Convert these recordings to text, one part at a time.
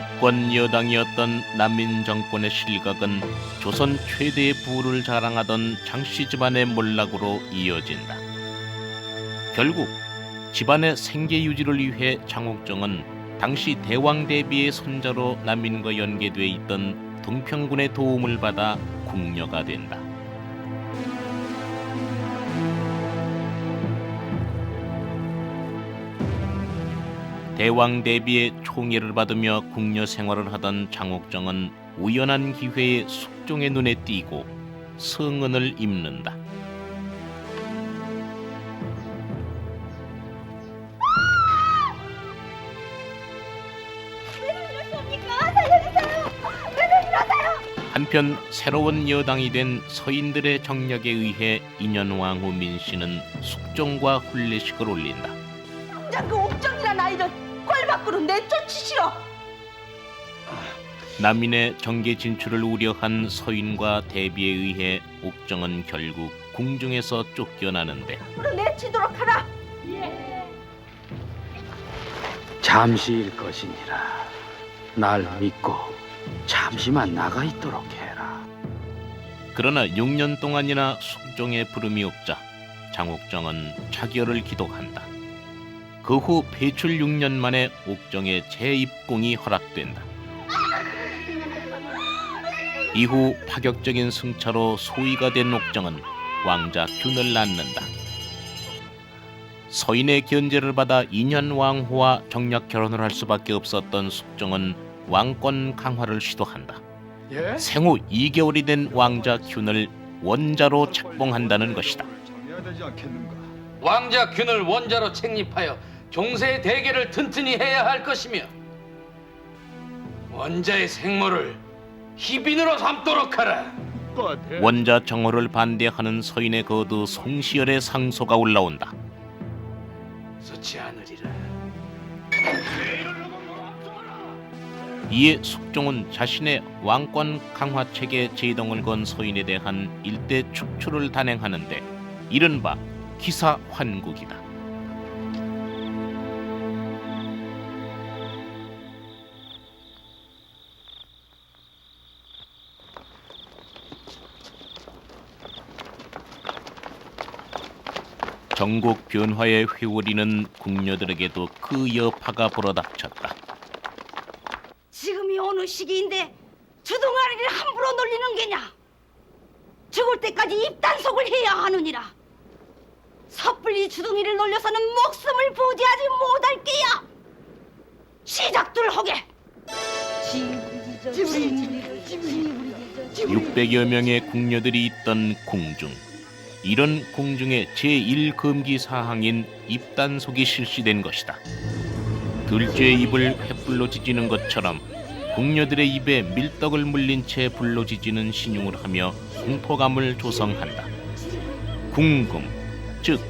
집권 여당이었던 난민 정권의 실각은 조선 최대의 부를 자랑하던 장씨 집안의 몰락으로 이어진다. 결국 집안의 생계 유지를 위해 장옥정은 당시 대왕 대비의 손자로 난민과 연계돼 있던 동평군의 도움을 받아 궁녀가 된다. 대왕 대비의 총애를 받으며 궁녀 생활을 하던 장옥정은 우연한 기회에 숙종의 눈에 띄고 성은을 입는다. 한편 새로운 여당이 된 서인들의 정력에 의해 인현왕후 민씨는 숙종과 혼례식을 올린다. 당장 그 옥정이란 아이를 꼴 밖으로 내쫓으시오. 난민의 정계 진출을 우려한 서인과 대비에 의해 옥정은 결국 궁중에서 쫓겨나는데 밖으로 내치도록 하라. 잠시일 것이니라. 날 믿고 잠시만 나가 있도록 해라. 그러나 6년 동안이나 숙종의 부름이 없자 장옥정은 자결을 기독한다. 그 후 배출 6년 만에 옥정의 재입궁이 허락된다. 이후 파격적인 승차로 소위가 된 옥정은 왕자 균을 낳는다. 서인의 견제를 받아 인현왕후와 정략 결혼을 할 수밖에 없었던 숙종은 왕권 강화를 시도한다. 생후 2개월이 된 왕자 균을 원자로 책봉한다는 것이다. 왕자 균을 원자로 책립하여 종세의 대계를 튼튼히 해야 할 것이며 원자의 생모를 희빈으로 삼도록 하라. 원자 정호를 반대하는 서인의 거두 송시열의 상소가 올라온다. 그렇지 않으리라. 이에 숙종은 자신의 왕권 강화책에 제동을 건 서인에 대한 일대 축출을 단행하는데 이른바 기사환국이다. 전국 변화의 회오리는 궁녀들에게도 그 여파가 불어닥쳤다. 지금이 어느 시기인데 주둥아리를 함부로 놀리는 게냐? 죽을 때까지 입단속을 해야 하느니라. 섣불리 주둥이를 놀려서는 목숨을 보지하지 못할 게야. 시작들 하게. 600여 명의 궁녀들이 있던 궁중. 이런 궁중의 제1금기 사항인 입단속이 실시된 것이다. 들쥐의 입을 횃불로 지지는 것처럼 궁녀들의 입에 밀떡을 물린 채 불로 지지는 신용을 하며 공포감을 조성한다. 궁금, 즉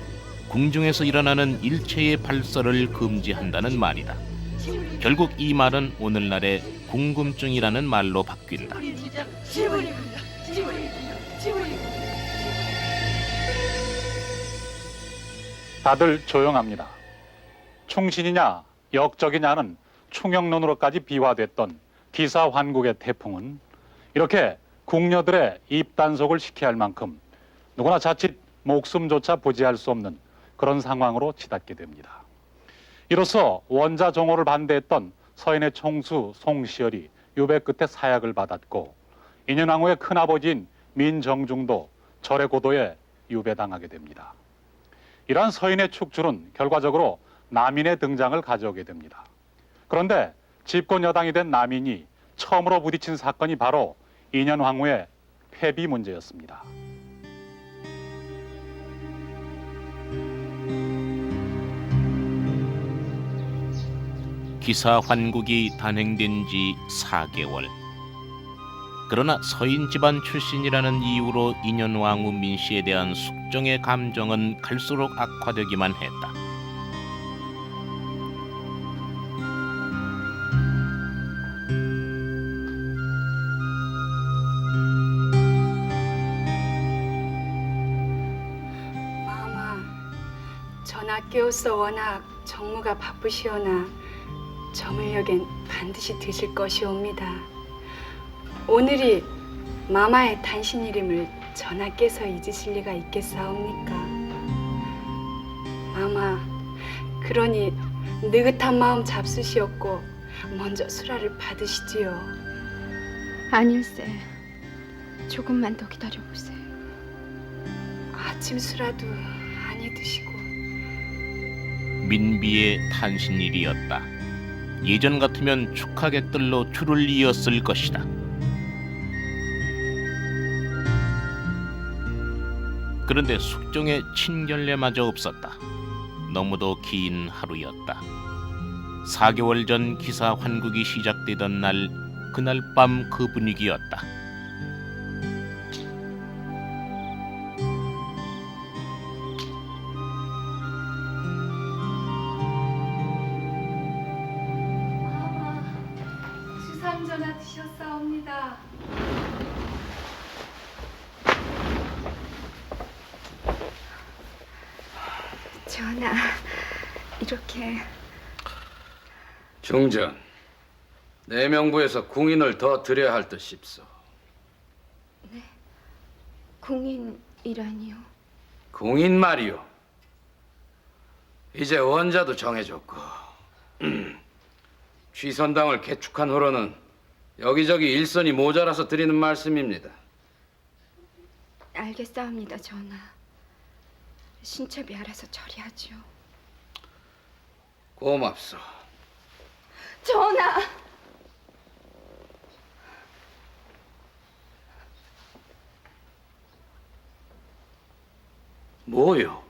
궁중에서 일어나는 일체의 발설을 금지한다는 말이다. 결국 이 말은 오늘날의 궁금증이라는 말로 바뀐다. 다들 조용합니다. 충신이냐 역적이냐는 충영론으로까지 비화됐던 기사환국의 태풍은 이렇게 궁녀들의 입단속을 시켜야 할 만큼 누구나 자칫 목숨조차 부지할 수 없는 그런 상황으로 치닫게 됩니다. 이로써 원자 정호를 반대했던 서인의 총수 송시열이 유배 끝에 사약을 받았고 인현왕후의 큰아버지인 민정중도 절의 고도에 유배당하게 됩니다. 이러한 서인의 축출은 결과적으로 남인의 등장을 가져오게 됩니다. 그런데 집권 여당이 된 남인이 처음으로 부딪힌 사건이 바로 인현왕후의 폐비 문제였습니다. 기사환국이 단행된 지 4개월. 그러나 서인 집안 출신이라는 이유로 인현왕후 민씨에 대한 숙종의 감정은 갈수록 악화되기만 했다. 마마, 전학교로서 워낙 정무가 바쁘시오나 저물녘엔 반드시 드실 것이옵니다. 오늘이 마마의 탄신일임을 전하께서 잊으실 리가 있겠사옵니까? 마마, 그러니 느긋한 마음 잡수시었고 먼저 수라를 받으시지요. 아닐세. 조금만 더 기다려보세요. 아침 수라도 안이 드시고. 민비의 탄신일이었다. 예전 같으면 축하객들로 줄을 이었을 것이다. 그런데 숙종의 친결례마저 없었다. 너무도 긴 하루였다. 4개월 전 기사 환국이 시작되던 날, 그날 밤 그 분위기였다. 마마, 주상 전하 드셨사옵니다. 전하, 이렇게 중전, 내 명부에서 궁인을 더 드려야 할 듯 싶소. 궁인이라니요. 궁인 말이요. 이제 원자도 정해졌고 취선당을 개축한 후로는 여기저기 일선이 모자라서 드리는 말씀입니다. 알겠사옵니다, 전하. 신첩이 알아서 처리하지요. 고맙소. 전하! 뭐요?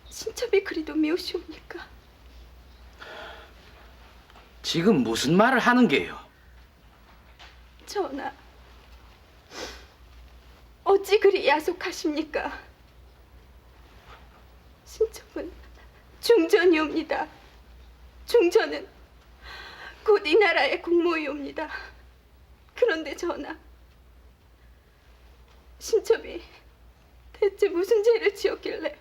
신첩이 그리도 미우시옵니까? 지금 무슨 말을 하는 게요? 전하, 어찌 그리 야속하십니까? 신첩은 중전이옵니다. 중전은 곧 이 나라의 국모이옵니다. 그런데 전하, 신첩이 대체 무슨 죄를 지었길래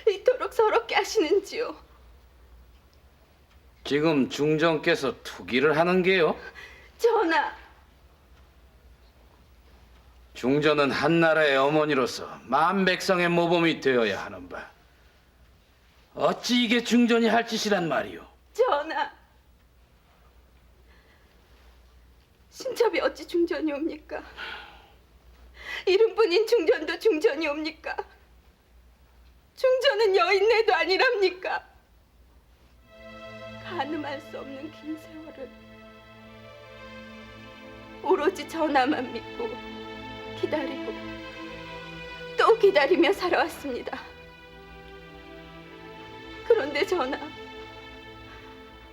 이토록 서럽게 하시는지요? 지금 중전께서 투기를 하는 게요? 전하, 중전은 한나라의 어머니로서 만백성의 모범이 되어야 하는 바. 어찌 이게 중전이 할 짓이란 말이오? 전하, 신첩이 어찌 중전이옵니까? 이름뿐인 중전도 중전이옵니까? 중전은 여인네도 아니랍니까? 가늠할 수 없는 긴 세월을 오로지 전하만 믿고 기다리고 또 기다리며 살아왔습니다. 그런데 전하,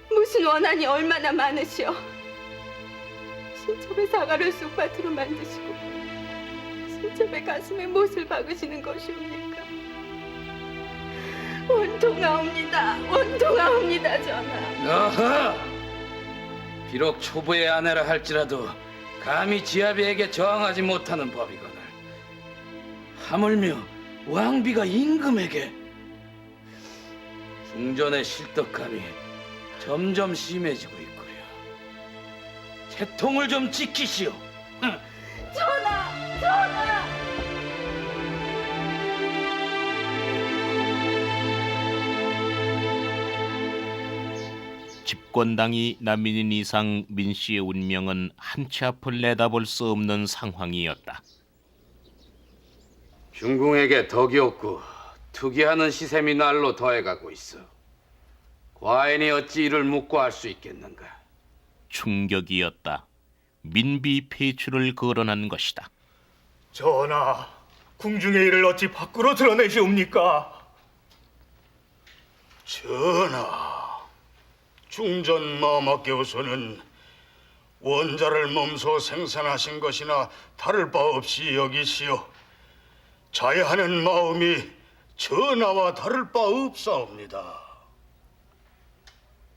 무슨 원한이 얼마나 많으시오? 신첩의 사과를 쑥밭으로 만드시고 신첩의 가슴에 못을 박으시는 것이옵니까? 원통하옵니다. 원통하옵니다, 전하. 어허! 비록 초보의 아내라 할지라도 감히 지아비에게 저항하지 못하는 법이거늘. 하물며 왕비가 임금에게. 중전의 실덕함이 점점 심해지고 있구려. 채통을 좀 지키시오. 전하! 전하! 집권당이 난민인 이상 민씨의 운명은 한치 앞을 내다볼 수 없는 상황이었다. 중궁에게 덕이 없고 투기하는 시샘이 날로 더해가고 있어. 과인이 어찌 이를 묵고할 수 있겠는가? 충격이었다. 민비 폐출을 거론한 것이다. 전하, 궁중의 일을 어찌 밖으로 드러내시옵니까? 전하, 중전 마마께서는 원자를 몸소 생산하신 것이나 다를 바 없이 여기시오. 자해하는 마음이 전하와 다를 바 없사옵니다.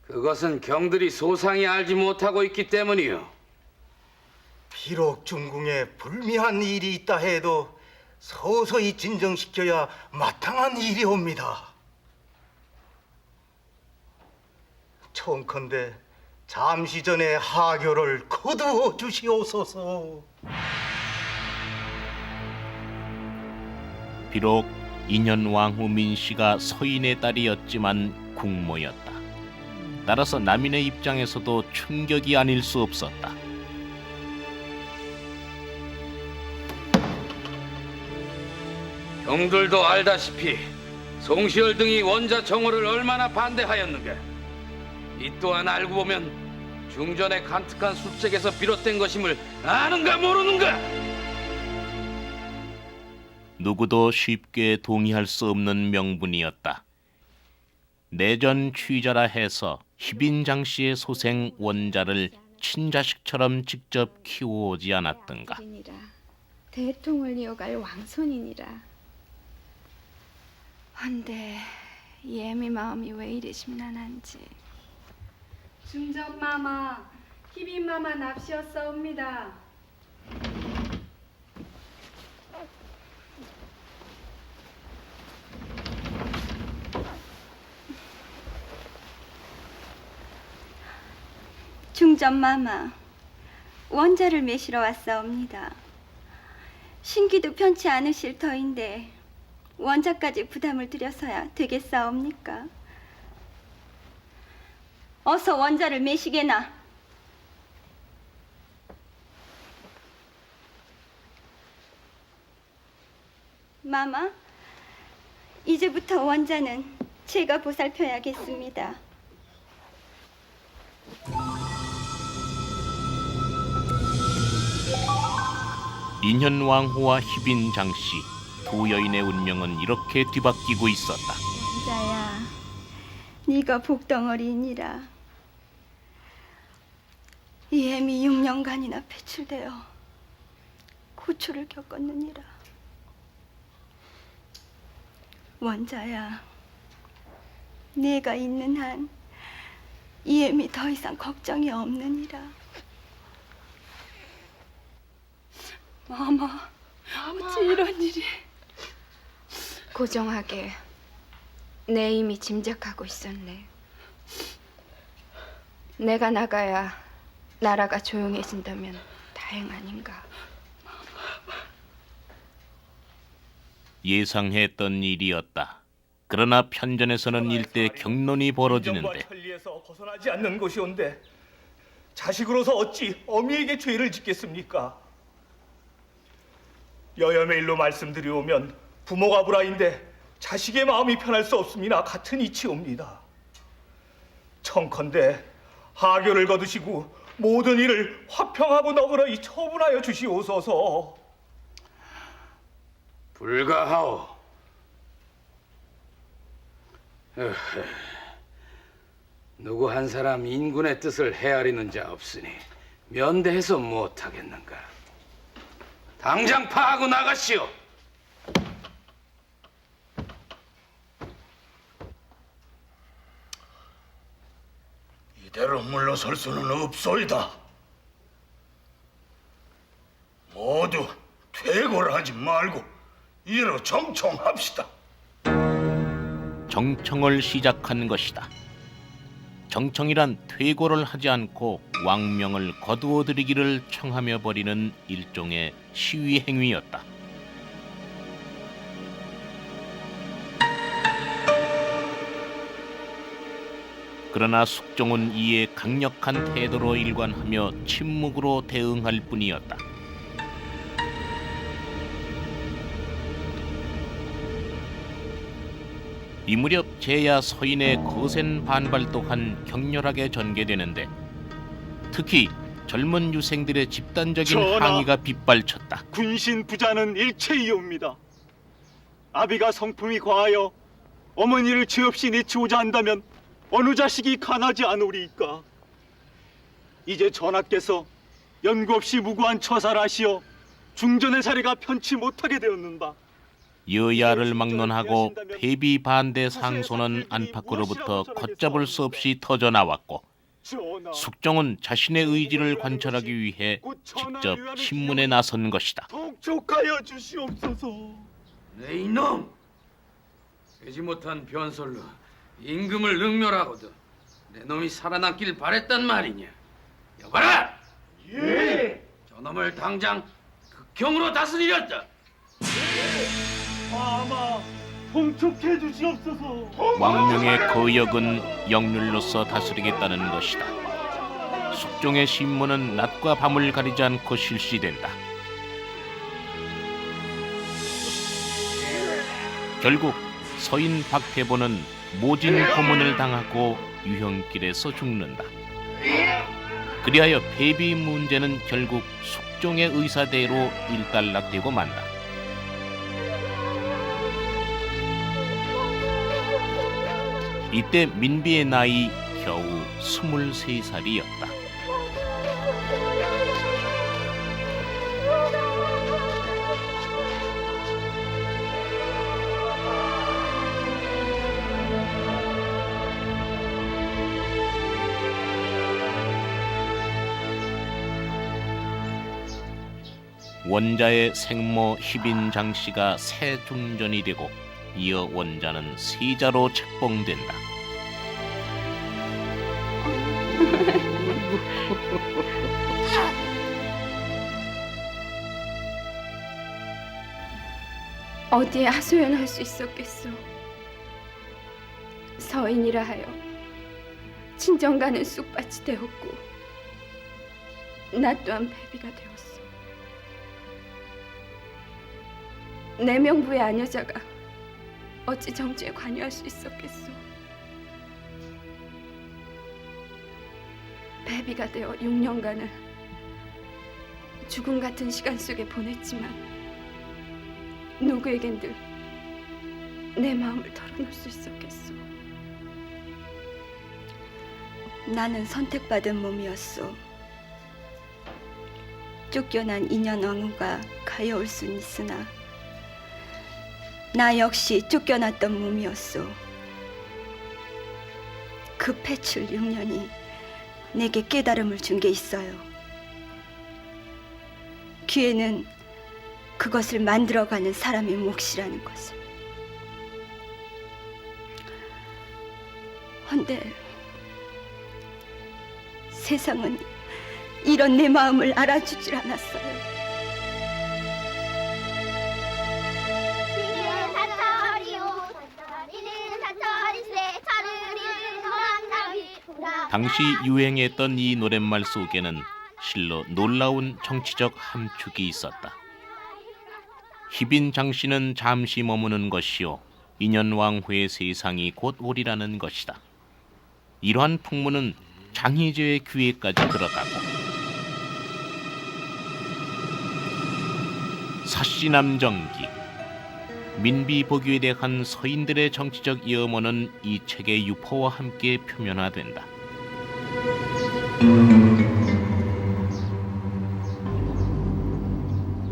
그것은 경들이 소상히 알지 못하고 있기 때문이요. 비록 중궁에 불미한 일이 있다 해도 서서히 진정시켜야 마땅한 일이옵니다. 청컨대 잠시 전에 하교를 거두어 주시옵소서. 비록 인현왕후 민씨가 서인의 딸이었지만 국모였다. 따라서 남인의 입장에서도 충격이 아닐 수 없었다. 형들도 알다시피 송시열 등이 원자 정오를 얼마나 반대하였는가. 이 또한 알고 보면 중전의 간특한 술책에서 비롯된 것임을 아는가 모르는가? 누구도 쉽게 동의할 수 없는 명분이었다. 내전 취자라 해서 희빈장 씨의 소생 원자를 친자식처럼 직접 키워오지 않았던가. 대통을 이어갈 왕손이니라. 헌데 예미 마음이 왜 이리 심란한지. 중전마마, 희빈마마 납시었사옵니다. 중전마마, 원자를 매시러 왔사옵니다. 신기도 편치 않으실 터인데 원자까지 부담을 드려서야 되겠사옵니까? 어서 원자를 매시게나. 마마, 이제부터 원자는 제가 보살펴야겠습니다. 인현왕후와 희빈장 씨 두 여인의 운명은 이렇게 뒤바뀌고 있었다. 원자야, 네가 복덩어리이니라. 이 애미 6년간이나 배출되어 고초를 겪었느니라. 원자야, 네가 있는 한 이 애미 더 이상 걱정이 없느니라. 마마, 어찌 이런 일이. 고정하게 내 이미 짐작하고 있었네. 내가 나가야 나라가 조용해진다면 다행 아닌가. 예상했던 일이었다. 그러나 편전에서는 일대 경론이 벌어지는데 천리에서 벗어나지 않는 것이온데 자식으로서 어찌 어미에게 죄를 짓겠습니까? 여여매일로 말씀드리오면 부모가 불아인데 자식의 마음이 편할 수 없음이나 같은 이치옵니다. 청컨대 하교를 거두시고 모든 일을 화평하고 너그러이 처분하여 주시옵소서. 불가하오. 누구 한 사람 인군의 뜻을 헤아리는 자 없으니 면대해서 못하겠는가. 당장 파하고 나가시오. 이대로 물러설 수는 없소이다. 모두 퇴고를 하지 말고 이로 정청합시다. 정청을 시작한 것이다. 정청이란 퇴고를 하지 않고 왕명을 거두어들이기를 청하며 벌이는 일종의 시위 행위였다. 그러나 숙종은 이에 강력한 태도로 일관하며 침묵으로 대응할 뿐이었다. 이 무렵 제야 서인의 거센 반발 또한 격렬하게 전개되는데 특히 젊은 유생들의 집단적인 전하! 항의가 빗발쳤다. 군신 부자는 일체이옵니다. 아비가 성품이 과하여 어머니를 죄 없이 내치우자 한다면 어느 자식이 간하지 않으리이까. 이제 전하께서 연구 없이 무고한 처사를 하시어 중전의 자리가 편치 못하게 되었는다. 여야를 막론하고 폐비 반대 상소는 안팎으로부터 걷잡을 수 없이 터져나왔고 숙종은 자신의 의지를 관철하기 위해 직접 신문에 나선 것이다. 더욱 족하여 주시옵소서. 네 이놈! 되지 못한 변설로 임금을 능멸하거든 내 놈이 살아남길 바랬단 말이냐? 여봐라! 예. 저놈을 당장 극형으로 다스리렸다. 아마 통촉해 주시옵소서. 왕명의 거역은 영률로서 다스리겠다는 것이다. 숙종의 심문은 낮과 밤을 가리지 않고 실시된다. 결국 서인 박태보는 모진 고문을 당하고 유형길에서 죽는다. 그리하여 폐비 문제는 결국 숙종의 의사대로 일단락되고 만다. 이때 민비의 나이 겨우 23살이었다. 원자의 생모 희빈 장씨가 새 중전이 되고 이어 원자는 세자로 책봉된다. 어디에 하소연할 수 있었겠소. 서인이라 하여 친정가는 쑥밭이 되었고 나 또한 배비가 되었소. 내 명부의 아녀자가 어찌 정치에 관여할 수 있었겠소. 배비가 되어 6년간을 죽음 같은 시간 속에 보냈지만 누구에겐들 내 마음을 털어놓을 수 있었겠소. 나는 선택받은 몸이었소. 쫓겨난 인연왕후가 가여올 순 있으나 나 역시 쫓겨났던 몸이었소. 그 폐출 6년이 내게 깨달음을 준 게 있어요. 기회는 그것을 만들어가는 사람의 몫이라는 것을. 헌데 세상은 이런 내 마음을 알아주질 않았어요. 당시 유행했던 이 노랫말 속에는 실로 놀라운 정치적 함축이 있었다. 희빈 장씨는 잠시 머무는 것이요 인현왕후의 세상이 곧 오리라는 것이다. 이러한 풍문은 장희제의 귀에까지 들어가고 사씨남정기, 민비 복위에 대한 서인들의 정치적 염원은 이 책의 유포와 함께 표면화된다.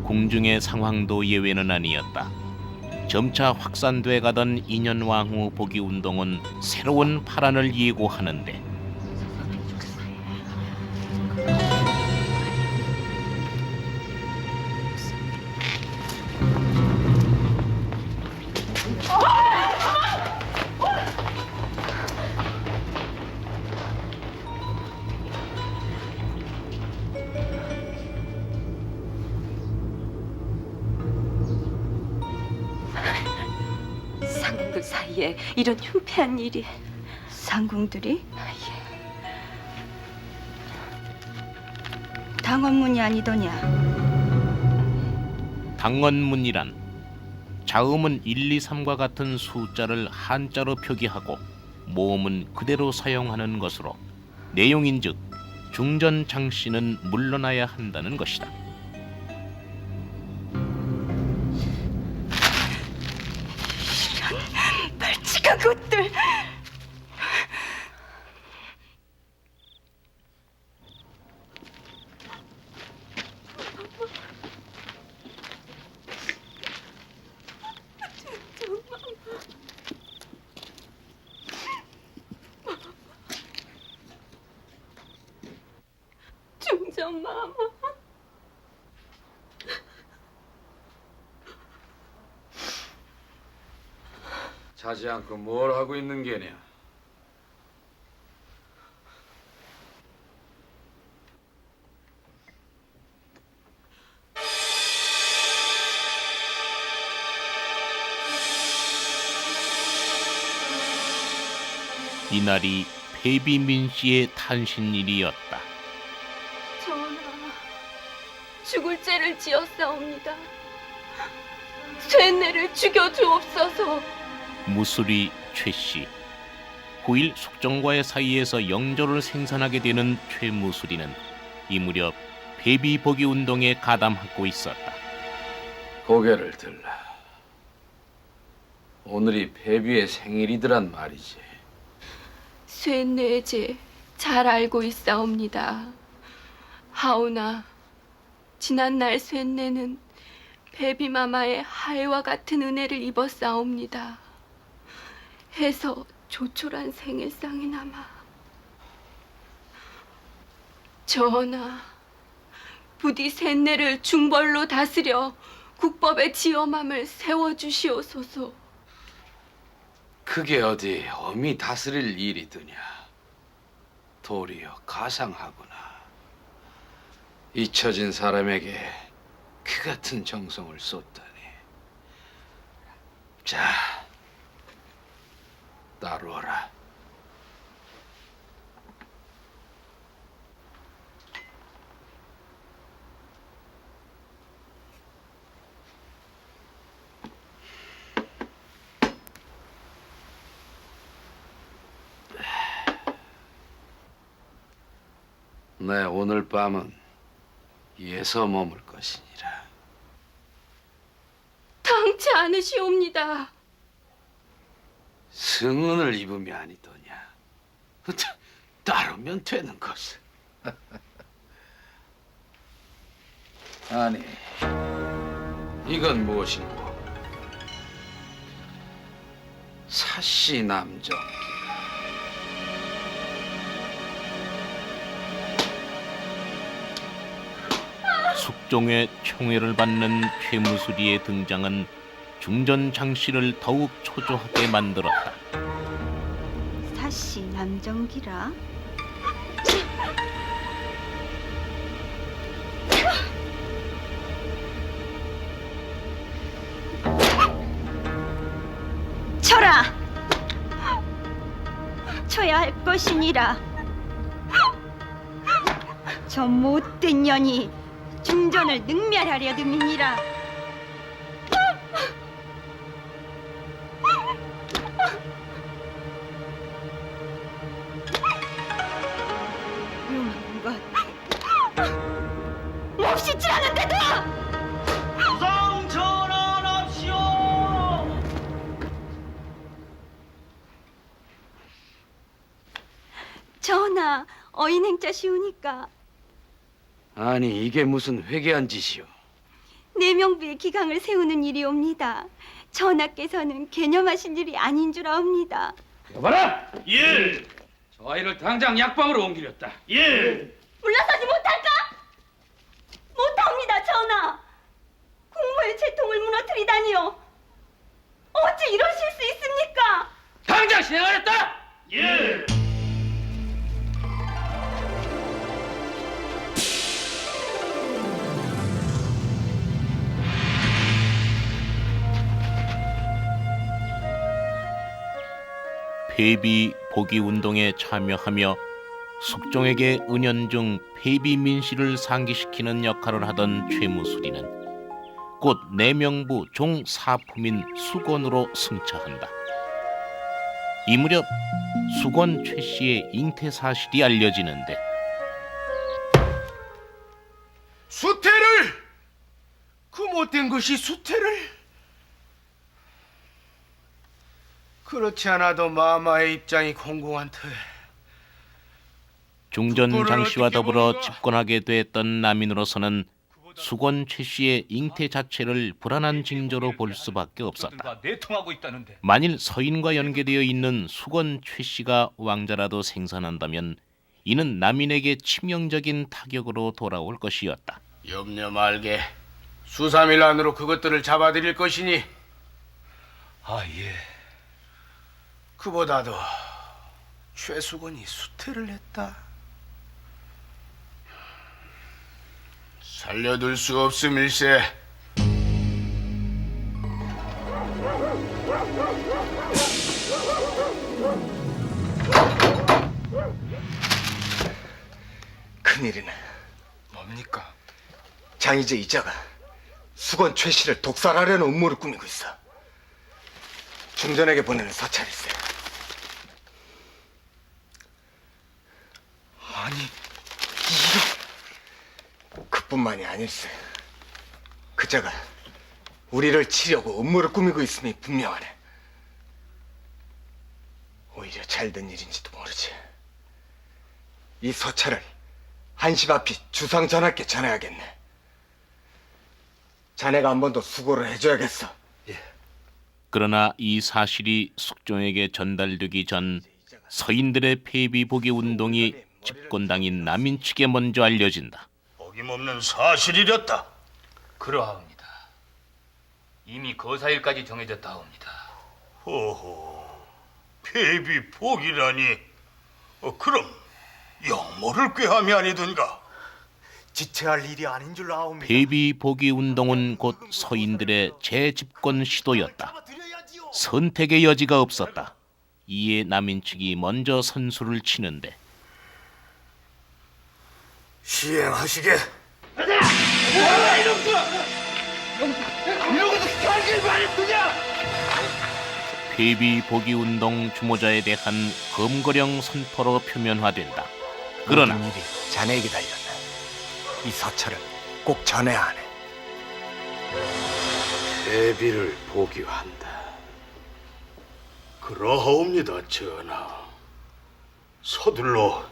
궁중의 상황도 예외는 아니었다. 점차 확산돼 가던 인현왕후 복위 운동은 새로운 파란을 예고하는데 상궁들 사이에 이런 흉패한 일이. 상궁들이? 당원문이 아니더냐? 당언문이란 자음은 1, 2, 3과 같은 숫자를 한자로 표기하고 모음은 그대로 사용하는 것으로 내용인즉 중전 장씨는 물러나야 한다는 것이다. 벌칙한 것들! 중전마마, 자지 않고 뭘 하고 있는 게냐? 이날이 폐비민 씨의 탄신일이었다. 전하, 죽을 죄를 지었사옵니다. 쇠뇌를 죽여주옵소서. 무술이 최씨. 9일 숙종과의 사이에서 영조를 생산하게 되는 최무술이는 이 무렵 폐비복위 운동에 가담하고 있었다. 고개를 들라. 오늘이 폐비의 생일이더란 말이지. 쇠뇌의 죄 잘 알고 있사옵니다. 하오나 지난날 쇠뇌는 베비마마의 하애와 같은 은혜를 입었사옵니다. 해서 조촐한 생일상이나마. 전하, 부디 쇠뇌를 중벌로 다스려 국법의 지엄함을 세워주시옵소서. 그게 어디 엄히 다스릴 일이더냐. 도리어 가상하구나. 잊혀진 사람에게 그 같은 정성을 쏟다니. 자, 따라와라. 네, 오늘 밤은 예서 머물 것이니라. 당치 않으시옵니다. 승은을 입으면 아니더냐. 따르면 되는 것을. 아니, 이건 무엇인고? 사시남정. 숙종의 총애를 받는 최무술이의 등장은 중전 장씨를 더욱 초조하게 만들었다. 사씨 남정기라. 쳐라. 쳐야 할 것이니라. 저 못된 년이 중전을 능멸하려 듭니라. 용한 것 몹시 찌라는데도 부상 전환합시오. 전하, 어인 행자시오니까 아니, 이게 무슨 회개한 짓이오? 내명부의 기강을 세우는 일이옵니다. 전하께서는 개념하신 일이 아닌 줄 아옵니다. 여봐라! 예, 저 아이를 당장 약방으로 옮기렸다. 예. 물러서지 못할까? 못합니다, 전하. 공무의 채통을 무너뜨리다니요. 어찌 이러실 수 있습니까? 당장 실행하였다! 예. 폐비 복위 운동에 참여하며 숙종에게 은연중 폐비민 씨를 상기시키는 역할을 하던 최무술이는 곧 내명부 종사품인 수건으로 승차한다. 이 무렵 수건 최 씨의 잉태 사실이 알려지는데 수태를! 그 못된 것이 수태를? 그렇지 않아도 마마의 입장이 공공한 터에 중전 장씨와 더불어 집권하게 됐던 남인으로서는 수건 최 씨의 잉태 자체를 불안한 징조로 볼 수밖에 없었다. 내통하고 있다는데. 만일 서인과 연계되어 있는 수건 최 씨가 왕자라도 생산한다면 이는 남인에게 치명적인 타격으로 돌아올 것이었다. 염려 말게. 수삼일 안으로 그것들을 잡아들일 것이니 아 예. 그보다도 최수건이 수태를 했다. 살려둘 수 없음일세. 큰일이네. 뭡니까? 장희재 이자가 수건 최 씨를 독살하려는 음모를 꾸미고 있어. 중전에게 보내는 서찰일세. 아니, 이게 그뿐만이 아닐세. 그자가 우리를 치려고 음모를 꾸미고 있음이 분명하네. 오히려 잘된 일인지도 모르지. 이 서찰을 한시바피 주상 전하께 전해야겠네. 자네가 한 번 더 수고를 해줘야겠어. 그러나 이 사실이 숙종에게 전달되기 전 서인들의 폐비 복위 운동이 집권당인 남인 측에 먼저 알려진다. 어김없는 사실이렸다. 그러하옵니다. 이미 거사일까지 정해졌다 하옵니다. 호호, 폐비 복이라니. 그럼 영모를 꾀함이 아니든가. 지체할 일이 아닌 줄로 아옵니다. 폐비 복위 운동은 곧 서인들의 재집권 시도였다. 선택의 여지가 없었다. 이에 남인 측이 먼저 선수를 치는데 시행하시게. 폐비 복위 운동 주모자에 대한 검거령 선포로 표면화된다. 그러나 모든 일이 자네에게 달렸네. 이 서찰을 꼭 전해야 하네. 대비를 복위한다. 그러하옵니다, 전하. 서둘러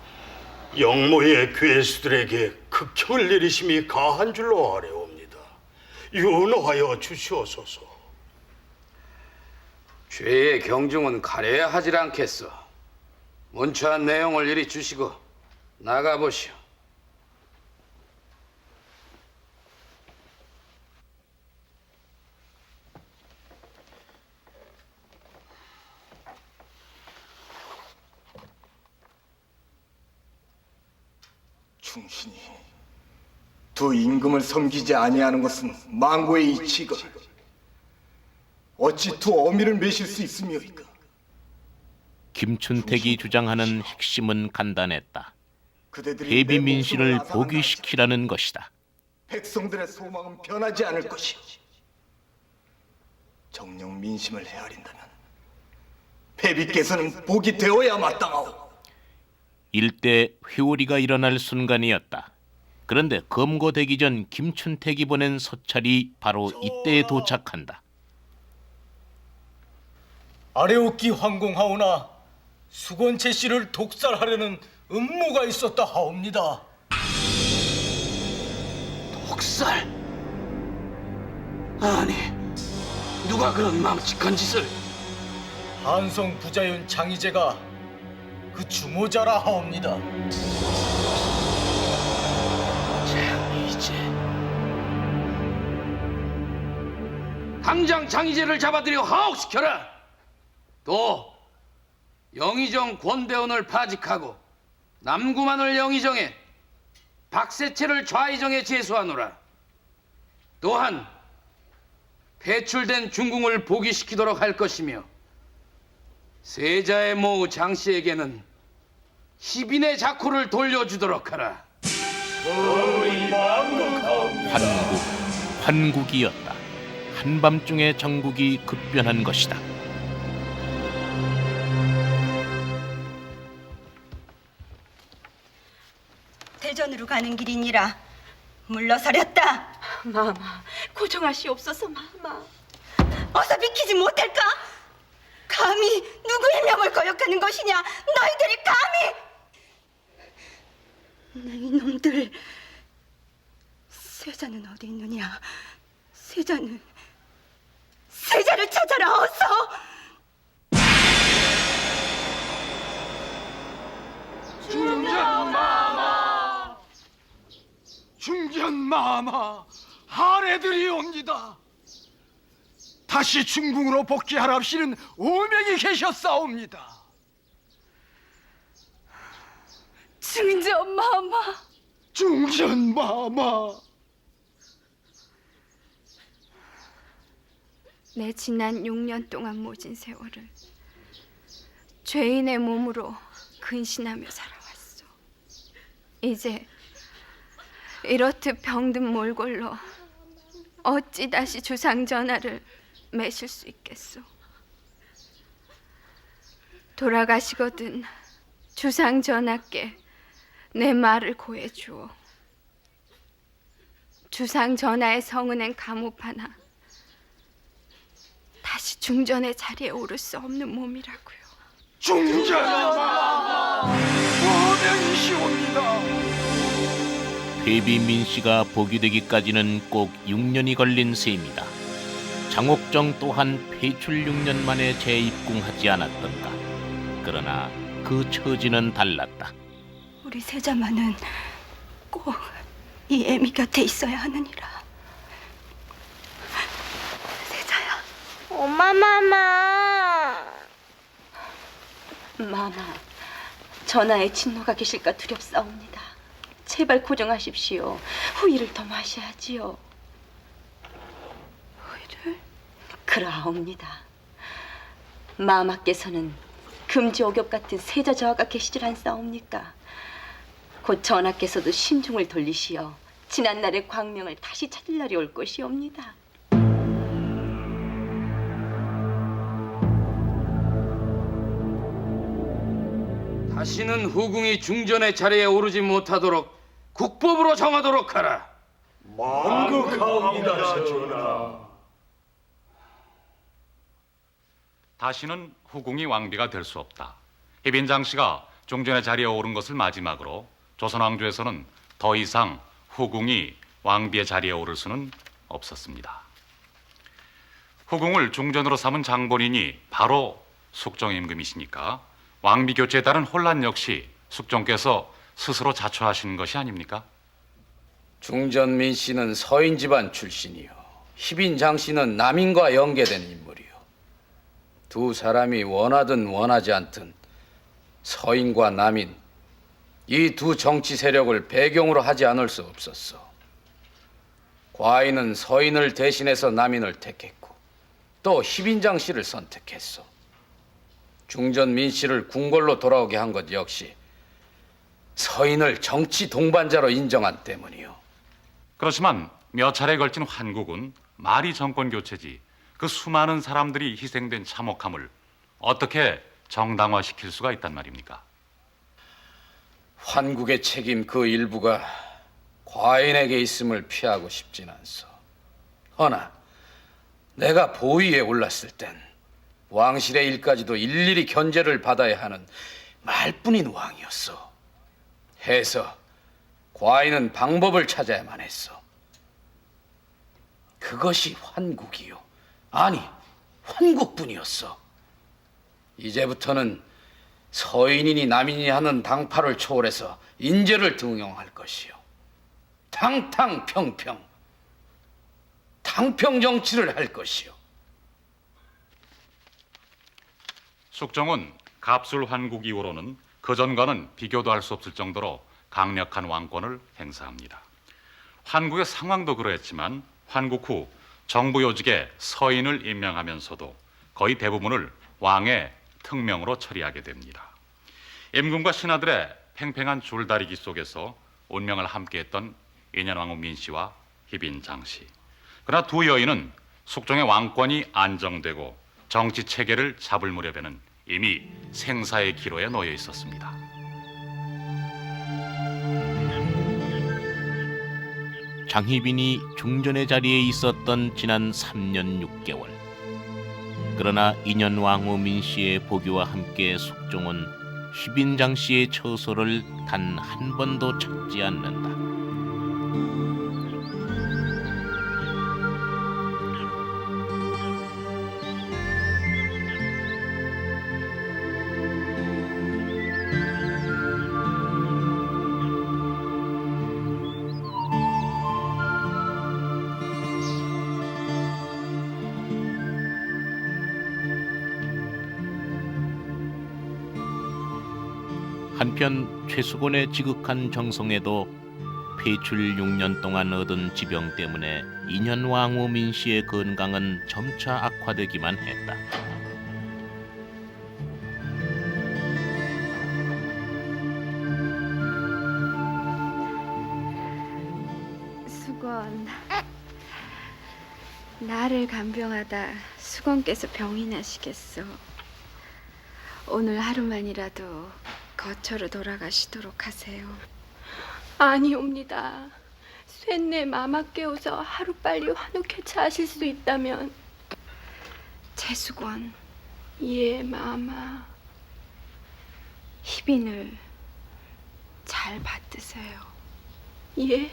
영모의 괴수들에게 극형을 내리심이 가한 줄로 아뢰옵니다. 윤호하여 주시옵소서. 죄의 경중은 가려야 하질 않겠어. 문초한 내용을 이리 주시고 나가보시오. 충신이 두 임금을 섬기지 아니하는 것은 망고의 이치가 어찌 두 어미를 매실 수 있으며이까? 김춘택이 주장하는 핵심은 간단했다. 그대들이 폐비 내 민씨를 목숨을 복위시키라는 것이다. 백성들의 소망은 변하지 않을 것이오. 정녕 민심을 헤아린다면 폐비께서는 복이 되어야 마땅하오. 일대 회오리가 일어날 순간이었다. 그런데 검거되기 전 김춘택이 보낸 서찰이 바로 이때에 도착한다. 아래옥기 황공하오나 수건채 씨를 독살하려는 음모가 있었다 하옵니다. 독살? 아니, 누가 그런 망측한 짓을? 한성 부자윤 장희재가 그 주모자라 하옵니다. 장희재. 당장 장희재를 잡아들여 하옥시켜라. 또 영의정 권대원을 파직하고 남구만을 영의정에 박세채를 좌의정에 제수하노라. 또한 배출된 중궁을 복위시키도록 할 것이며 세자의 모우 장씨에게는 희빈의 자쿠를 돌려주도록 하라. 환국이었다. 한밤중에 정국이 급변한 것이다. 대전으로 가는 길이니라 물러서렸다. 마마, 고정하시옵소서, 마마. 어서 비키지 못할까? 감히 누구의 명을 거역하는 것이냐? 너희들이 감히! 내 이놈들, 세자는 어디 있느냐? 세자를 찾아라 어서! 중전마마, 하례들이 옵니다. 다시 중궁으로 복귀하랍시는 오명이 계셨사옵니다. 중전마마. 중전마마. 내 지난 6년 동안 모진 세월을 죄인의 몸으로 근신하며 살아왔소. 이제 이렇듯 병든 몰골로 어찌 다시 주상 전하를 매실 수 있겠소. 돌아가시거든 주상 전하께 내 말을 고해주오. 주상 전하의 성은행 감옥하나 다시 중전의 자리에 오를 수 없는 몸이라고요. 중전마마 오명이시옵니다. 퇴비 민씨가 복위되기까지는 꼭 6년이 걸린 셈이다. 장옥정 또한 폐출 6년 만에 재입궁하지 않았던가. 그러나 그 처지는 달랐다. 우리 세자마는 꼭 이 애미 곁에 있어야 하느니라. 세자야. 엄마 마마. 마마, 전하의 친노가 계실까 두렵사옵니다. 제발 고정하십시오. 후일을 더 마셔야지요. 후일을? 그러하옵니다. 마마께서는 금지옥엽 같은 세자 저하가 계시질 않사옵니까? 곧 전하께서도 심중을 돌리시어 지난날의 광명을 다시 찾을 날이 올 것이옵니다. 다시는 후궁이 중전의 자리에 오르지 못하도록 국법으로 정하도록 하라. 만극하옵니다, 전하. 다시는 후궁이 왕비가 될 수 없다. 희빈장 씨가 중전의 자리에 오른 것을 마지막으로 조선 왕조에서는 더 이상 후궁이 왕비의 자리에 오를 수는 없었습니다. 후궁을 중전으로 삼은 장본인이 바로 숙종 임금이시니까 왕비 교체에 따른 혼란 역시 숙종께서 스스로 자초하시는 것이 아닙니까? 중전민 씨는 서인 집안 출신이요, 희빈장 씨는 남인과 연계된 인물이요. 두 사람이 원하든 원하지 않든 서인과 남인, 이 두 정치 세력을 배경으로 하지 않을 수 없었어. 과인은 서인을 대신해서 남인을 택했고 또 희빈장 씨를 선택했어. 중전민 씨를 궁궐로 돌아오게 한 것 역시 서인을 정치 동반자로 인정한 때문이요. 그렇지만 몇 차례에 걸친 환국은 말이 정권 교체지 그 수많은 사람들이 희생된 참혹함을 어떻게 정당화시킬 수가 있단 말입니까? 환국의 책임 그 일부가 과인에게 있음을 피하고 싶진 않소. 허나 내가 보위에 올랐을 땐 왕실의 일까지도 일일이 견제를 받아야 하는 말뿐인 왕이었어. 해서 과인은 방법을 찾아야만 했어. 그것이 환국이요, 아니 환국뿐이었어. 이제부터는 서인이니 남인이 하는 당파를 초월해서 인재를 등용할 것이요, 탕탕평평 당평 정치를 할 것이요. 숙종은 갑술 환국 이후로는 그전과는 비교도 할 수 없을 정도로 강력한 왕권을 행사합니다. 환국의 상황도 그러했지만 환국 후 정부 요직에 서인을 임명하면서도 거의 대부분을 왕의 특명으로 처리하게 됩니다. 임금과 신하들의 팽팽한 줄다리기 속에서 운명을 함께했던 인현왕후 민씨와 희빈장씨. 그러나 두 여인은 숙종의 왕권이 안정되고 정치 체계를 잡을 무렵에는 이미 생사의 기로에 놓여 있었습니다. 장희빈이 중전의 자리에 있었던 지난 3년 6개월. 그러나 인현왕후 민씨의 보교와 함께 숙종은 희빈장 씨의 처소를 단 한 번도 찾지 않는다. 한편 최수곤의 지극한 정성에도 폐출 6년 동안 얻은 지병 때문에 인현왕후 민씨의 건강은 점차 악화되기만 했다. 수건, 나를 간병하다 수건께서 병이 나시겠어. 오늘 하루만이라도 거처로 돌아가시도록 하세요. 아니옵니다. 쇳내 마마 깨워서 하루빨리 환우케 차하실 수 있다면. 최수건, 예, 마마. 희빈을 잘 받드세요. 예?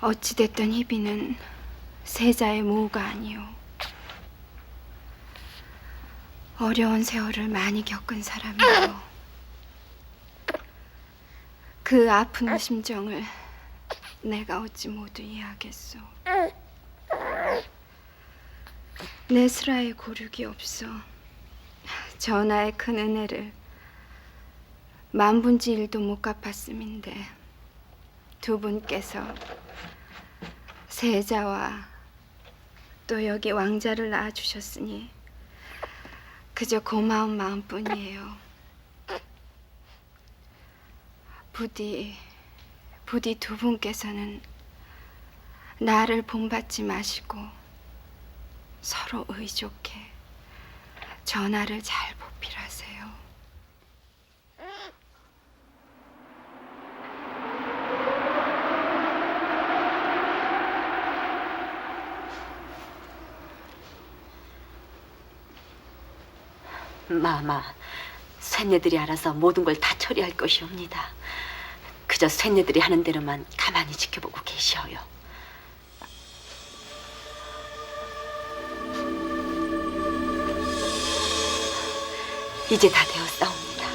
어찌됐든 희빈은 세자의 모우가 아니오. 어려운 세월을 많이 겪은 사람이오. 그 아픈 심정을 내가 어찌 모두 이해하겠소. 내 스라의 고륙이 없어 전하의 큰 은혜를 만분지 1도 못 갚았음인데 두 분께서 세자와 또 여기 왕자를 낳아주셨으니 그저 고마운 마음뿐이에요. 부디 두 분께서는 나를 본받지 마시고 서로 의좋게 전하를 잘 보필하세요. 마마, 쇳내들이 알아서 모든 걸 다 처리할 것이옵니다. 그저 쇳내들이 하는 대로만 가만히 지켜보고 계시어요. 이제 다 되었사옵니다.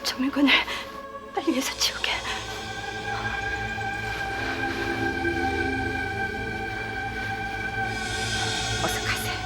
저 물건을 빨리 해서 치우게. 어서 가세요.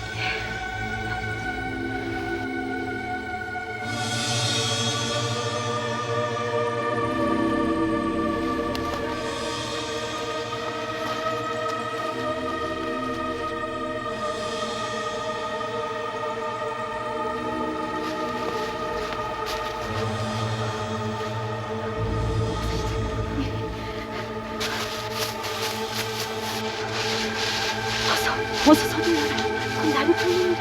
어서 서둘러라. 곧 날이 풀립니다.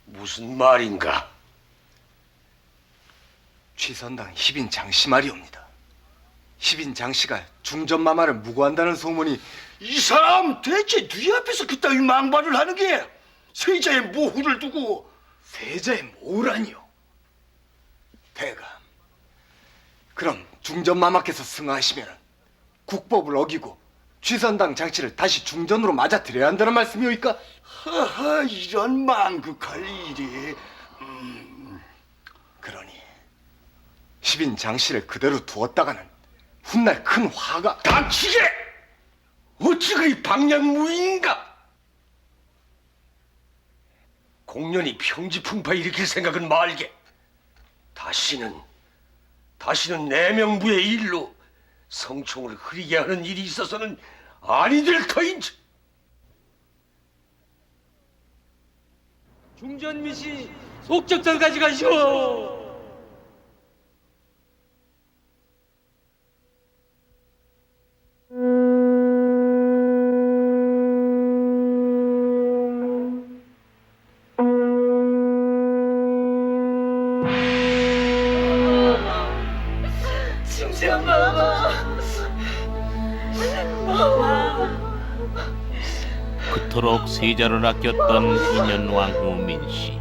무슨 말인가? 취선당 희빈 장씨 말이옵니다. 희빈 장씨가 중전마마를 무고한다는 소문이. 이 사람 대체 뒤 앞에서 그따위 망발을 하는 게 세자의 모후를 두고. 세자의 모우라니요? 대감, 그럼 중전마마께서 승하하시면 국법을 어기고 취선당 장씨를 다시 중전으로 맞아들여야 한다는 말씀이오이까? 하하, 이런 망극할 일이. 그러니 희빈 장씨를 그대로 두었다가는 훗날 큰 화가. 닥치게! 어찌 그리 방향무인가? 공연히 평지풍파 일으킬 생각은 말게. 다시는 내명부의 일로 성총을 흐리게 하는 일이 있어서는 아니 될 터인지. 중전미씨 속적전까지 가시오. 그토록 세자를 아꼈던 인현왕후 민씨.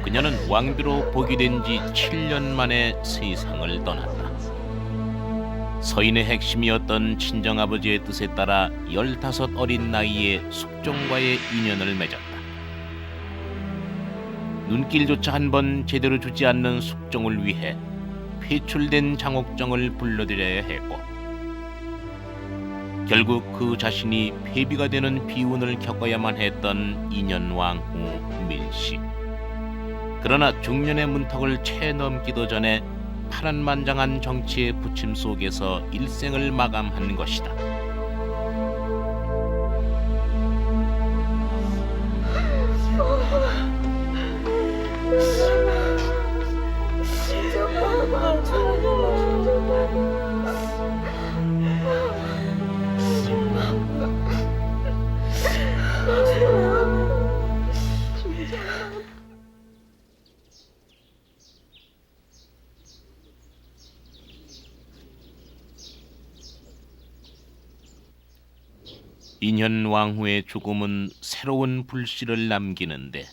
그녀는 왕비로 복위된 지 7년 만에 세상을 떠났다. 서인의 핵심이었던 친정아버지의 뜻에 따라 15 어린 나이에 숙종과의 인연을 맺었다. 눈길조차 한 번 제대로 주지 않는 숙종을 위해 회출된 장옥정을 불러들여야 했고, 결국 그 자신이 폐비가 되는 비운을 겪어야만 했던 인현왕후 밀씨. 그러나 중년의 문턱을 채 넘기도 전에 파란만장한 정치의 부침 속에서 일생을 마감한 것이다. 인현 왕후의 죽음은 새로운 불씨를 남기는데,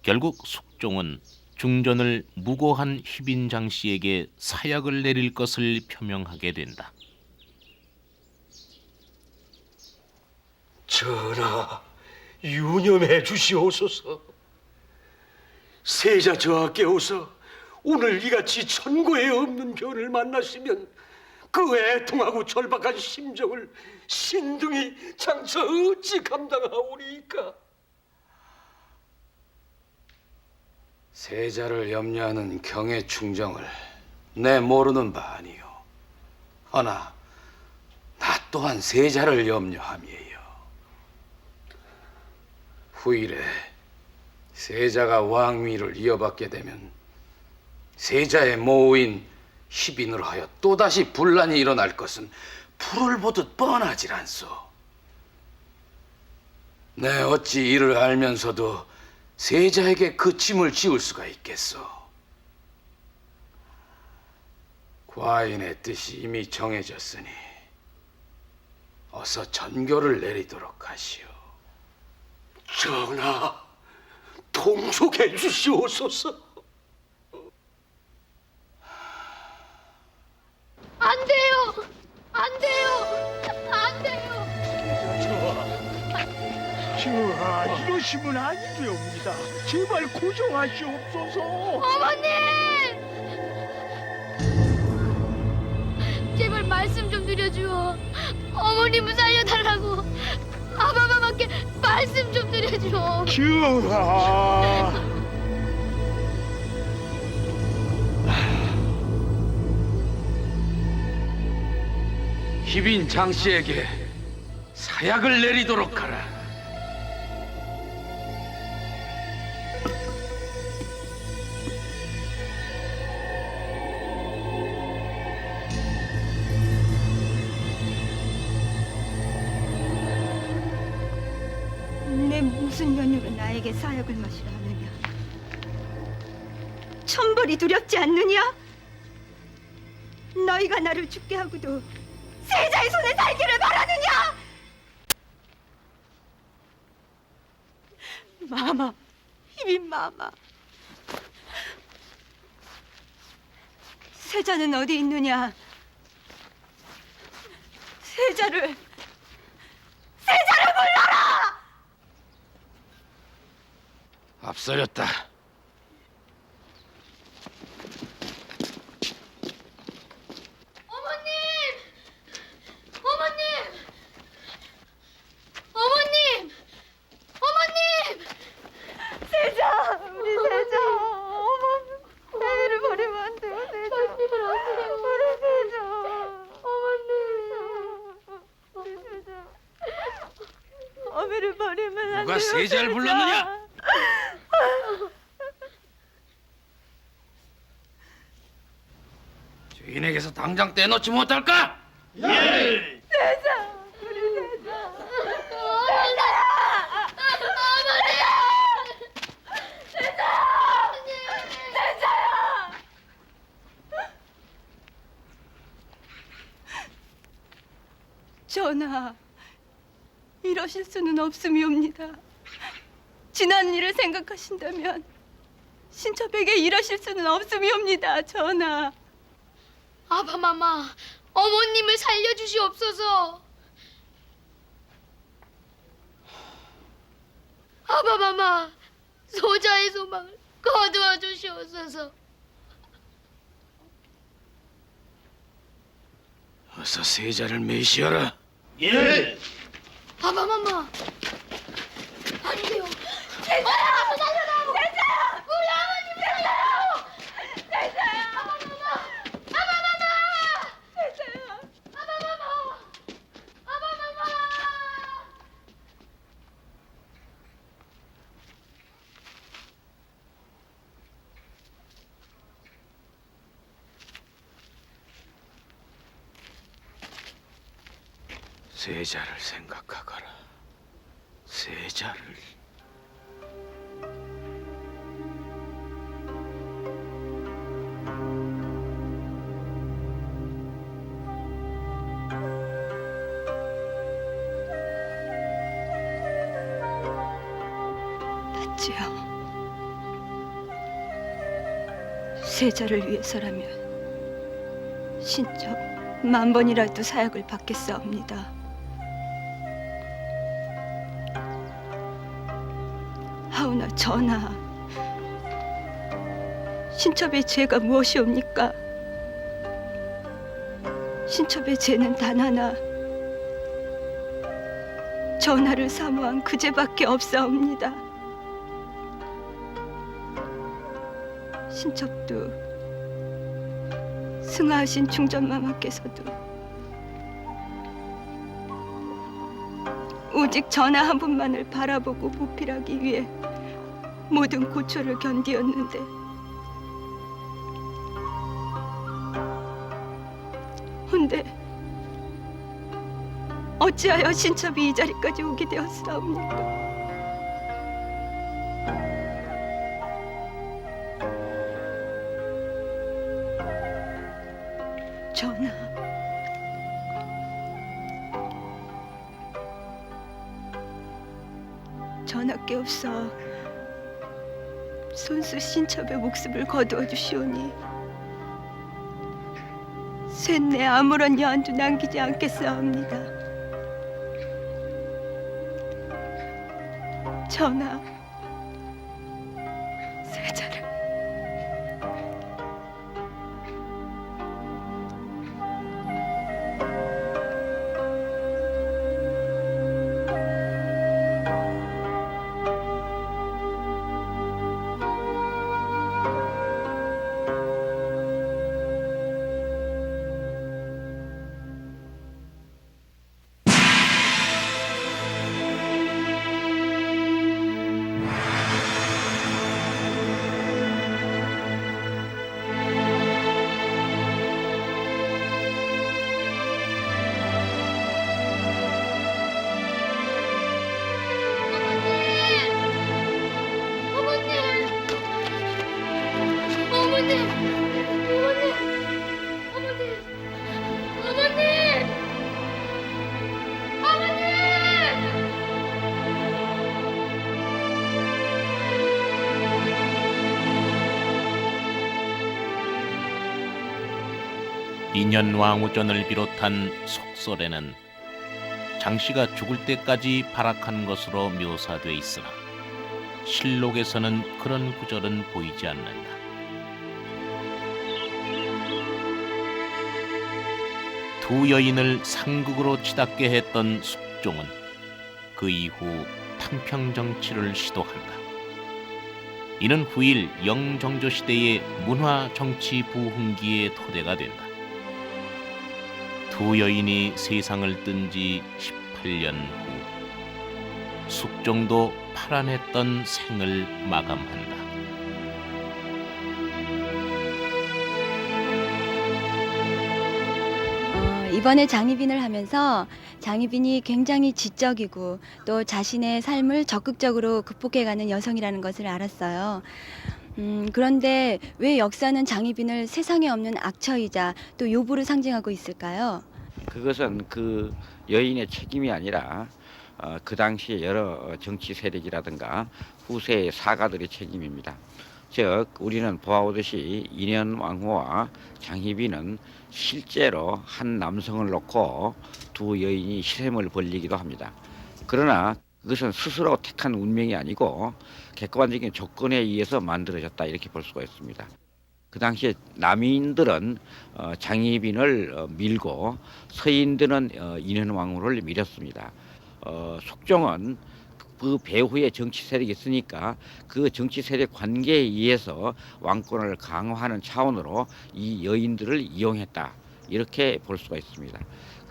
결국 숙종은 중전을 무고한 희빈장 씨에게 사약을 내릴 것을 표명하게 된다. 전하, 유념해 주시옵소서. 세자 저하께서 오늘 이같이 천고에 없는 변을 만나시면 그 애통하고 절박한 심정을 신등이 장차 어찌 감당하오리이까? 세자를 염려하는 경의 충정을 내 모르는 바 아니요. 허나 나 또한 세자를 염려함이에요. 후일에 세자가 왕위를 이어받게 되면 세자의 모우인 희빈으로 하여 또다시 분란이 일어날 것은 불을 보듯 뻔하질 않소. 내 어찌 이를 알면서도 세자에게 그 짐을 지울 수가 있겠소. 과인의 뜻이 이미 정해졌으니 어서 전교를 내리도록 하시오. 전하, 통촉해 주시옵소서. 안 돼요! 안 돼요! 안 돼요! 전하, 이러시면 아니 되옵니다. 제발 고정하시옵소서. 어머님! 제발 말씀 좀 드려주어. 어머님을 살려달라고. 아바바밖에 말씀 좀 드려주어. 전하. 희빈 장 씨에게 사약을 내리도록 하라. 내 무슨 연유로 나에게 사약을 마시라 하느냐? 천벌이 두렵지 않느냐? 너희가 나를 죽게 하고도 세자의 손에 살기를 바라느냐? 마마, 희빈 마마. 세자는 어디 있느냐? 세자를 불러라! 앞서렸다. 세자, 우리 세자. 어머, 애를 버리면 안 돼요, 세자. 우리 세자. 어머님. 우리 세자. 어미를 버리면 안 돼요. 누가 세자를 불렀느냐? 주인에게서 당장 떼놓지 못할까? 예! 세자, 우리 세자. 세자야! 어머니야! 세자! 세자야! 전하, 이러실 수는 없음이옵니다. 지난 일을 생각하신다면 신첩에게 이러실 수는 없음이옵니다, 전하. 아바마마, 어머님을 살려주시옵소서. 아바마마, 소자의 소망을 거두어 주시옵소서. 어서 세자를 메시어라. 예. 아바마마, 안 돼요. 세자야, 살려다오. 세자야, 우리 아버님 살려다오. 세자야, 아바마마, 아바마마, 세자야, 아바마마, 아바마마. 세자를 생각하거라. 세자를. 받지요. 세자를 위해서라면 신첩 10,000번이라도 사약을 받겠사옵니다. 하오나 전하, 신첩의 죄가 무엇이옵니까? 신첩의 죄는 단 하나, 전하를 사모한 그 죄밖에 없사옵니다. 신첩도 승하하신 중전마마께서도 오직 전하 한 분만을 바라보고 보필하기 위해 모든 고초를 견디었는데 헌데 어찌하여 신첩이 이 자리까지 오게 되었사옵니까? 전하, 전하께 없어 손수 신첩의 목숨을 거두어 주시오니 셋내 아무런 여한도 남기지 않겠사옵니다. 전하, 세자를 인현왕후전을 비롯한 속설에는 장씨가 죽을 때까지 발악한 것으로 묘사돼 있으나 실록에서는 그런 구절은 보이지 않는다. 두 여인을 상극으로 치닫게 했던 숙종은 그 이후 탕평정치를 시도한다. 이는 후일 영정조 시대의 문화 정치 부흥기의 토대가 된다. 두 여인이 세상을 뜬 지 18년 후 숙종도 파란했던 생을 마감한다. 이번에 장희빈을 하면서 장희빈이 굉장히 지적이고 또 자신의 삶을 적극적으로 극복해가는 여성이라는 것을 알았어요. 그런데 왜 역사는 장희빈을 세상에 없는 악처이자 또 요부로 상징하고 있을까요? 그것은 그 여인의 책임이 아니라 그 당시에 여러 정치 세력이라든가 후세의 사가들의 책임입니다. 즉 우리는 보아오듯이 인현왕후와 장희빈은 실제로 한 남성을 놓고 두 여인이 시샘을 벌리기도 합니다. 그러나 그것은 스스로 택한 운명이 아니고 객관적인 조건에 의해서 만들어졌다 이렇게 볼 수가 있습니다. 그 당시에 남인들은 장희빈을 밀고 서인들은 인현왕후를 밀었습니다. 숙종은 그 배후에 정치 세력이 있으니까 그 정치 세력 관계에 의해서 왕권을 강화하는 차원으로 이 여인들을 이용했다 이렇게 볼 수가 있습니다.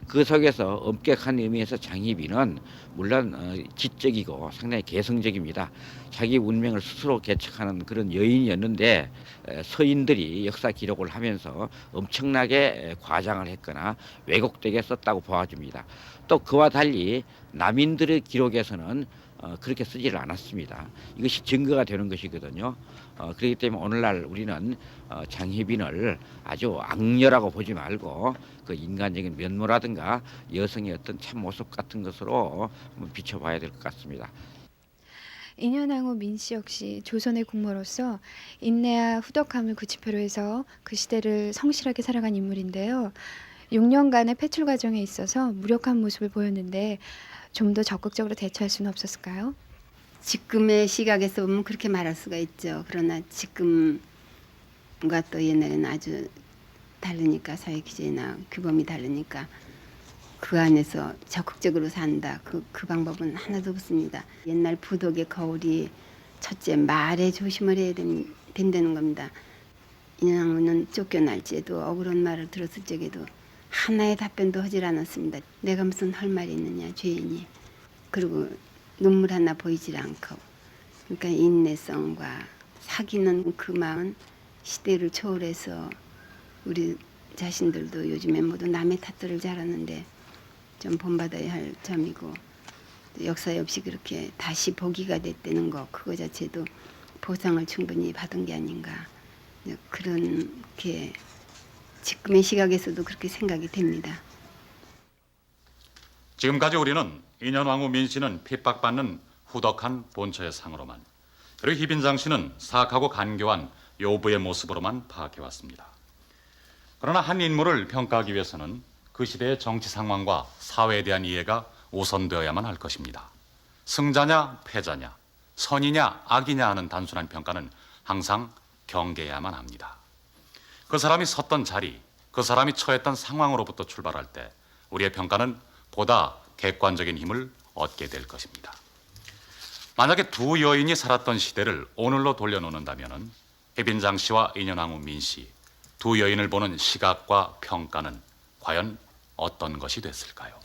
그 속에서 엄격한 의미에서 장희빈은 물론 지적이고 상당히 개성적입니다. 자기 운명을 스스로 개척하는 그런 여인이었는데 서인들이 역사 기록을 하면서 엄청나게 과장을 했거나 왜곡되게 썼다고 보아집니다. 또 그와 달리 남인들의 기록에서는 그렇게 쓰지를 않았습니다. 이것이 증거가 되는 것이거든요. 그렇기 때문에 오늘날 우리는 장희빈을 아주 악녀라고 보지 말고 그 인간적인 면모라든가 여성의 어떤 참 모습 같은 것으로 한번 비춰봐야 될 것 같습니다. 인현왕후 민씨 역시 조선의 국모로서 인내와 후덕함을 구치표로 해서 그 시대를 성실하게 살아간 인물인데요. 6년간의 패출 과정에 있어서 무력한 모습을 보였는데 좀 더 적극적으로 대처할 수는 없었을까요? 지금의 시각에서 보면 그렇게 말할 수가 있죠. 그러나 지금과 또 옛날에는 아주 다르니까 사회 기제나 규범이 다르니까 그 안에서 적극적으로 산다. 그 방법은 하나도 없습니다. 옛날 부덕의 거울이 첫째 말에 조심을 해야 된다는 겁니다. 인현왕후는 쫓겨날지에도 억울한 말을 들었을 적에도 하나의 답변도 하질 않았습니다. 내가 무슨 할 말이 있느냐 죄인이. 그리고 눈물 하나 보이질 않고. 그러니까 인내성과 사귀는 그 마음은 시대를 초월해서 우리 자신들도 요즘에 모두 남의 탓들을 잘하는데 좀 본받아야 할 점이고 역사에 없이 그렇게 다시 보기가 됐다는 거 그거 자체도 보상을 충분히 받은 게 아닌가 그렇게 지금의 시각에서도 그렇게 생각이 됩니다. 지금까지 우리는 인현왕후 민씨는 핍박받는 후덕한 본처의 상으로만 그리고 희빈장 씨는 사악하고 간교한 요부의 모습으로만 파악해왔습니다. 그러나 한 인물을 평가하기 위해서는 그 시대의 정치 상황과 사회에 대한 이해가 우선되어야만 할 것입니다. 승자냐 패자냐 선이냐 악이냐 하는 단순한 평가는 항상 경계해야만 합니다. 그 사람이 섰던 자리, 그 사람이 처했던 상황으로부터 출발할 때 우리의 평가는 보다 객관적인 힘을 얻게 될 것입니다. 만약에 두 여인이 살았던 시대를 오늘로 돌려놓는다면 희빈장 씨와 인현왕후 민씨 두 여인을 보는 시각과 평가는 과연 어떤 것이 됐을까요?